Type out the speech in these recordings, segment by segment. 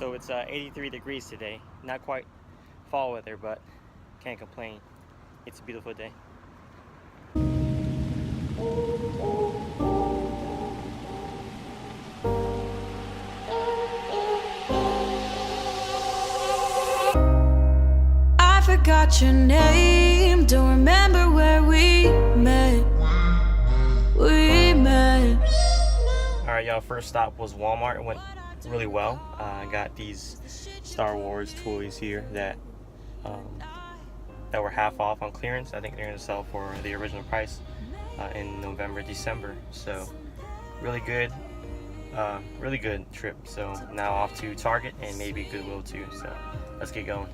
So it's 83 degrees today. Not quite fall weather, but can't complain. It's a beautiful day. I forgot your name, don't remember where we met. Alright, y'all, first stop was Walmart. It went really well. I got these Star Wars toys here that were half off on clearance. I think they're going to sell for the original price in November, December. So really good trip. So now off to Target and maybe Goodwill too. So let's get going.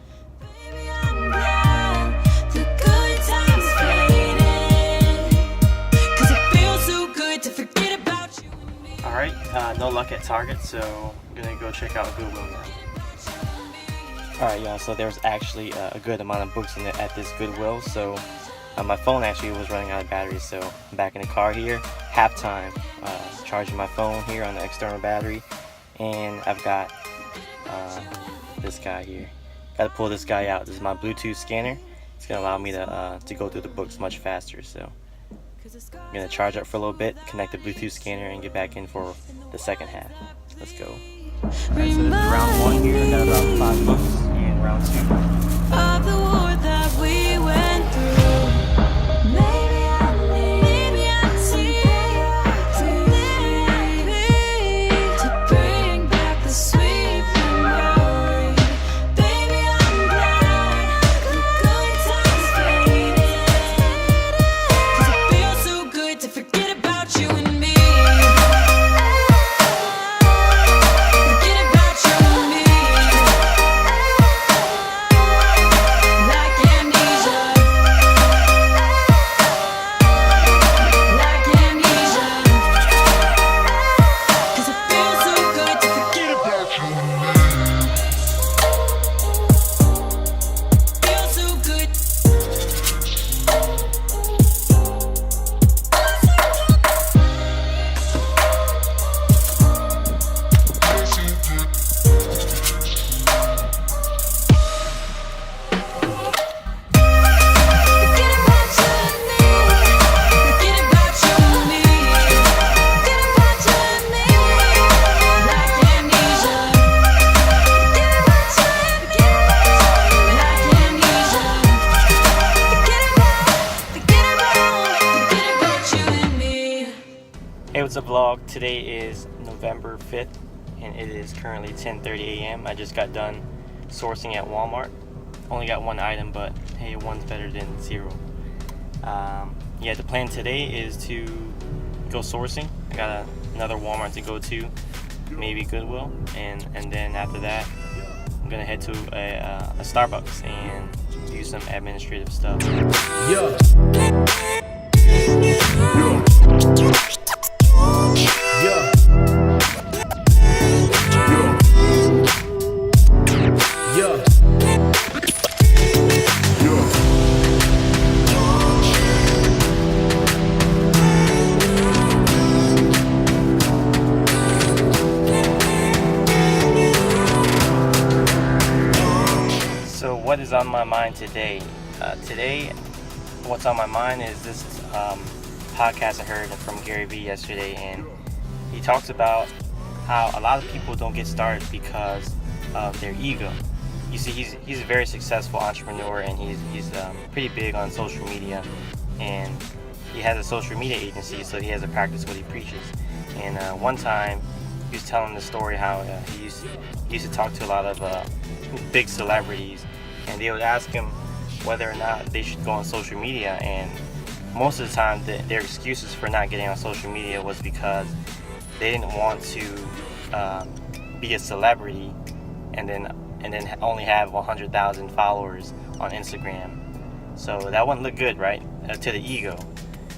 Alright, no luck at Target, so I'm gonna go check out Goodwill now. Alright, y'all, so there's actually a good amount of books at this Goodwill, so my phone actually was running out of battery, so I'm back in the car here, halftime, charging my phone here on the external battery, and I've got this guy here. Gotta pull this guy out. This is my Bluetooth scanner. It's gonna allow me to go through the books much faster, so I'm gonna charge up for a little bit, connect the Bluetooth scanner, and get back in for the second half. Let's go. Alright, so this is round one here. I got about 5 books in round 2. Of the war that we went through, maybe I need to bring back the sweet memory. Baby, I'm glad the good times faded, 'cause it feels so good to forget about you and me. Hey, what's up, vlog? Today is November 5th and it is currently 10:30 a.m. I just got done sourcing at Walmart. Only got one item, but hey, one's better than zero. Yeah, the plan today is to go sourcing. I got another Walmart to go to, maybe Goodwill, and then after that I'm gonna head to a Starbucks and do some administrative stuff. Yeah. So what is on my mind today? Today, what's on my mind is this podcast I heard from Gary Vee yesterday, and he talks about how a lot of people don't get started because of their ego. You see, he's a very successful entrepreneur, and he's pretty big on social media, and he has a social media agency, so he has to practice what he preaches. And one time he was telling the story how he used to talk to a lot of big celebrities, and they would ask him whether or not they should go on social media, and most of the time their excuses for not getting on social media was because they didn't want to be a celebrity and then only have 100,000 followers on Instagram. So that wouldn't look good, right? To the ego.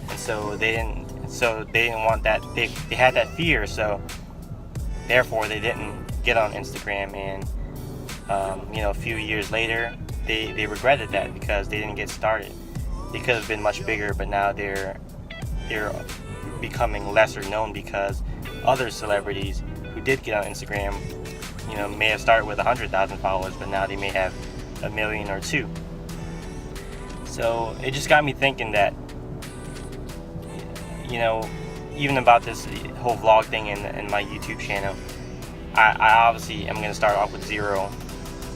And so they didn't want that. They had that fear, so therefore they didn't get on Instagram. And a few years later, they regretted that because they didn't get started. They could have been much bigger, but now they're becoming lesser known because other celebrities who did get on Instagram you know, may have started with 100,000 followers, but now they may have 1 million or 2. So it just got me thinking that, you know, even about this whole vlog thing in my YouTube channel, I obviously am going to start off with 0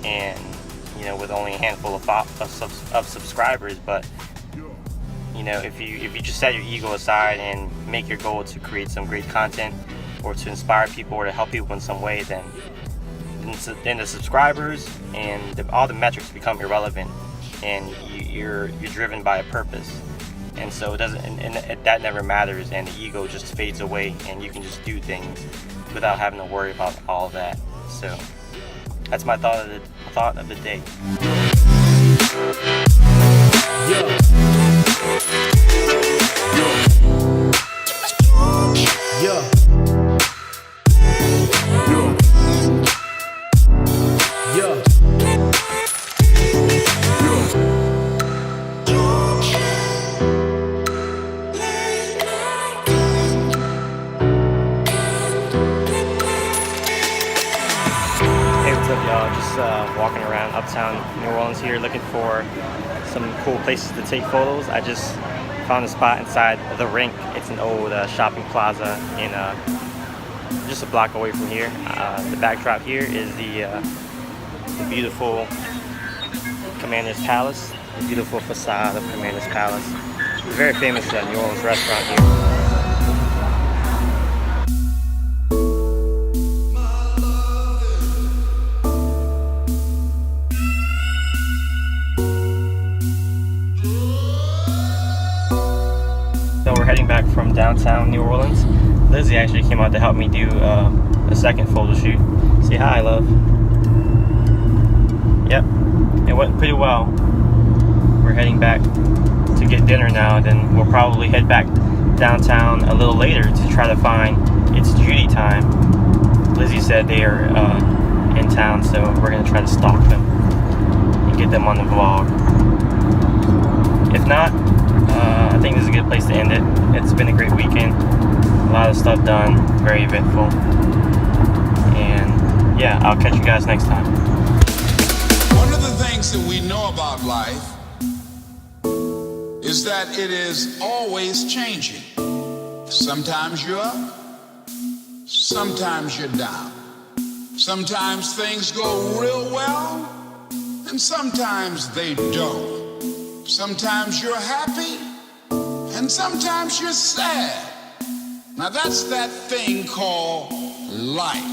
and, you know, with only a handful of subscribers. But, you know, if you just set your ego aside and make your goal to create some great content or to inspire people or to help people in some way, then the subscribers and all the metrics become irrelevant, and you're driven by a purpose. And so it doesn't, and that never matters, and the ego just fades away, and you can just do things without having to worry about all of that. So that's my thought of the day. Yeah. Y'all, just walking around uptown New Orleans here, looking for some cool places to take photos. I just found a spot inside the Rink. It's an old shopping plaza in just a block away from here. The backdrop here is the beautiful Commander's Palace, the beautiful facade of Commander's Palace. It's a very famous New Orleans restaurant here. We're heading back from downtown New Orleans. Lissy actually came out to help me do a second photo shoot. Say hi, love. Yep, it went pretty well. We're heading back to get dinner now, and then we'll probably head back downtown a little later to try to find It's Judy Time. Lissy said they are in town, so we're going to try to stalk them and get them on the vlog. If not, I think this is a good place to end it. It's been a great weekend. A lot of stuff done. Very eventful. And yeah, I'll catch you guys next time. One of the things that we know about life is that it is always changing. Sometimes you're up, sometimes you're down. Sometimes things go real well, and sometimes they don't. Sometimes you're happy, and sometimes you're sad. Now that's that thing called life.